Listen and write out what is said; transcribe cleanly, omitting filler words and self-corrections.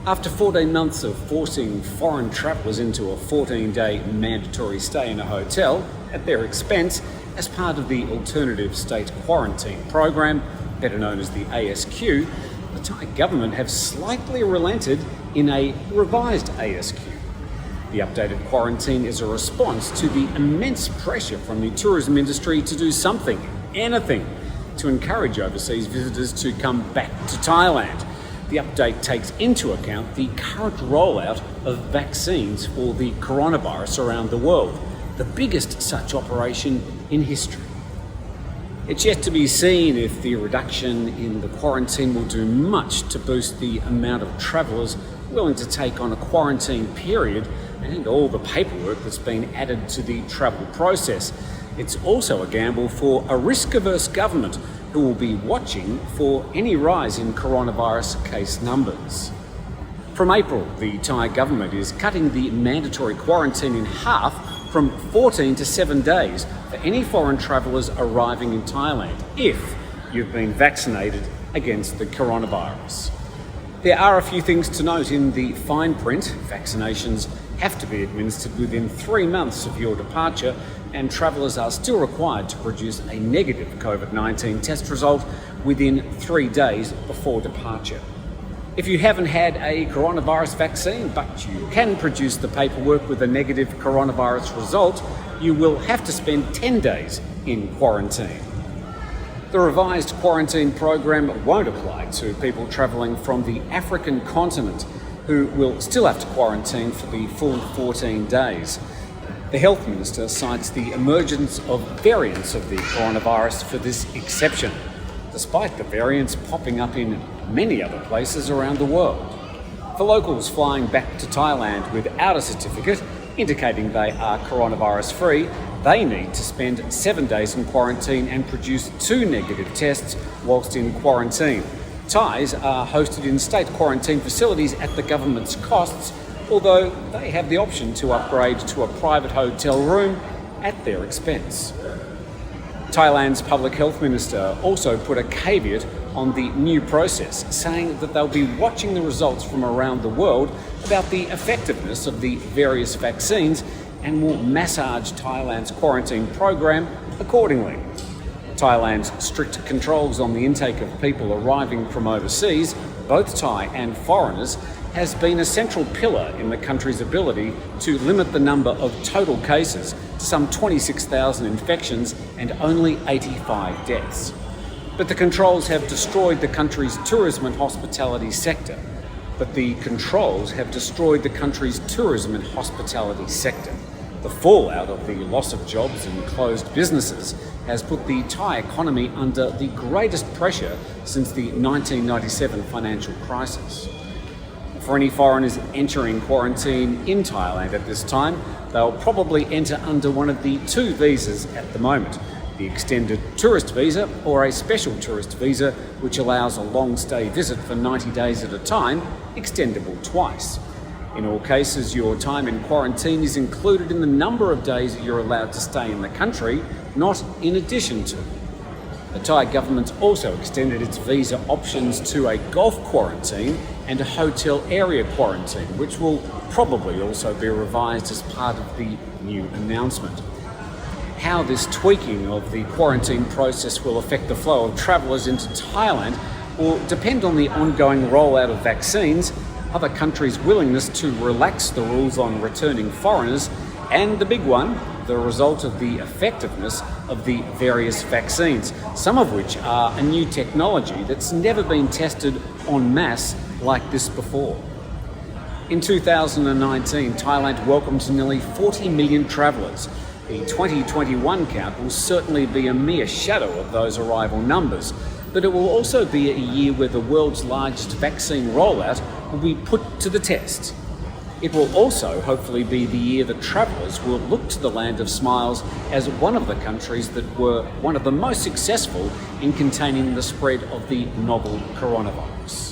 After 14 months of forcing foreign travellers into a 14-day mandatory stay in a hotel at their expense as part of the Alternative State Quarantine Program, better known as the ASQ, the Thai government have slightly relented in a revised ASQ. The updated quarantine is a response to the immense pressure from the tourism industry to do something, anything, to encourage overseas visitors to come back to Thailand. The update takes into account the current rollout of vaccines for the coronavirus around the world, the biggest such operation in history. It's yet to be seen if the reduction in the quarantine will do much to boost the amount of travellers willing to take on a quarantine period and all the paperwork that's been added to the travel process. It's also a gamble for a risk-averse government who will be watching for any rise in coronavirus case numbers. From April, the Thai government is cutting the mandatory quarantine in half from 14 to 7 days for any foreign travellers arriving in Thailand if you've been vaccinated against the coronavirus. There are a few things to note in the fine print. Vaccinations have to be administered within 3 months of your departure, and travellers are still required to produce a negative COVID-19 test result within 3 days before departure. If you haven't had a coronavirus vaccine, but you can produce the paperwork with a negative coronavirus result, you will have to spend 10 days in quarantine. The revised quarantine program won't apply to people travelling from the African continent, who will still have to quarantine for the full 14 days. The Health Minister cites the emergence of variants of the coronavirus for this exception, despite the variants popping up in many other places around the world. For locals flying back to Thailand without a certificate indicating they are coronavirus-free, they need to spend 7 days in quarantine and produce 2 negative tests whilst in quarantine. Thais are hosted in state quarantine facilities at the government's costs, although they have the option to upgrade to a private hotel room at their expense. Thailand's Public Health Minister also put a caveat on the new process, saying that they'll be watching the results from around the world about the effectiveness of the various vaccines and will massage Thailand's quarantine program accordingly. Thailand's strict controls on the intake of people arriving from overseas, both Thai and foreigners, has been a central pillar in the country's ability to limit the number of total cases to some 26,000 infections and only 85 deaths. But the controls have destroyed the country's tourism and hospitality sector. The fallout of the loss of jobs and closed businesses has put the Thai economy under the greatest pressure since the 1997 financial crisis. For any foreigners entering quarantine in Thailand at this time, they'll probably enter under one of the 2 visas at the moment, the extended tourist visa or a special tourist visa, which allows a long stay visit for 90 days at a time, extendable twice. In all cases, your time in quarantine is included in the number of days that you're allowed to stay in the country, not in addition to. The Thai government also extended its visa options to a golf quarantine and a hotel area quarantine, which will probably also be revised as part of the new announcement. How this tweaking of the quarantine process will affect the flow of travellers into Thailand will depend on the ongoing rollout of vaccines, other countries' willingness to relax the rules on returning foreigners, and the big one, the result of the effectiveness of the various vaccines, some of which are a new technology that's never been tested en masse like this before. In 2019, Thailand welcomed nearly 40 million travellers. The 2021 count will certainly be a mere shadow of those arrival numbers, but it will also be a year where the world's largest vaccine rollout will be put to the test. It will also hopefully be the year that travellers will look to the Land of Smiles as one of the countries that were one of the most successful in containing the spread of the novel coronavirus.